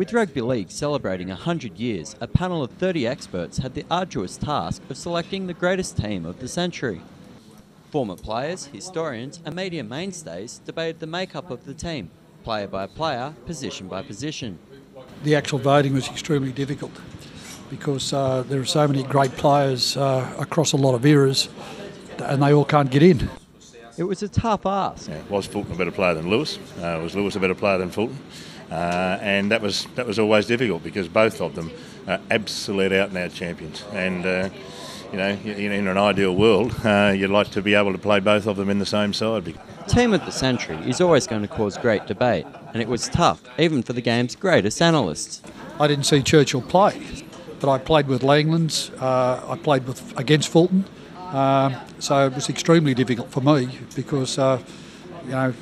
With Rugby League celebrating 100 years, a panel of 30 experts had the arduous task of selecting the greatest team of the century. Former players, historians and media mainstays debated the makeup of the team, player by player, position by position. The actual voting was extremely difficult because there are so many great players across a lot of eras and they all can't get in. It was a tough ask. Yeah, was Fulton a better player than Lewis? Was Lewis a better player than Fulton? And that was always difficult because both of them are absolute out-and-out champions. And you know, in an ideal world, you'd like to be able to play both of them in the same side. Team of the century is always going to cause great debate, and it was tough, even for the game's greatest analysts. I didn't see Churchill play, but I played with Langlands. I played against Fulton, so it was extremely difficult for me because you know.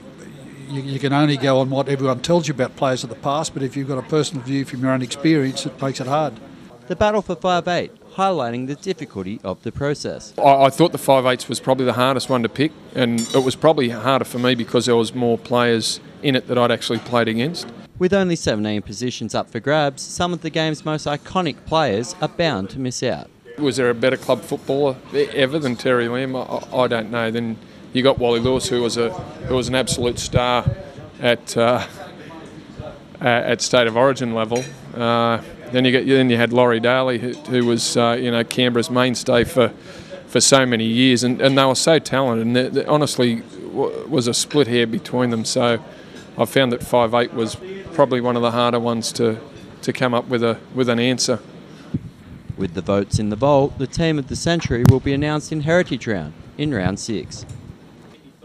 You can only go on what everyone tells you about players of the past, but if you've got a personal view from your own experience, it makes it hard. The battle for 5'8", highlighting the difficulty of the process. I thought the 5'8" was probably the hardest one to pick, and it was probably harder for me because there was more players in it that I'd actually played against. With only 17 positions up for grabs, some of the game's most iconic players are bound to miss out. Was there a better club footballer ever than Terry Lamb? I don't know. Then you got Wally Lewis, who was an absolute star at State of Origin level. Then you had Laurie Daly, who was Canberra's mainstay for so many years, and they were so talented. And there honestly was a split hair between them. So I found that 5'8" was probably one of the harder ones to come up with an answer. With the votes in the vault, the team of the century will be announced in Heritage Round in round 6.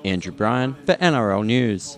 Andrew Bryan for NRL News.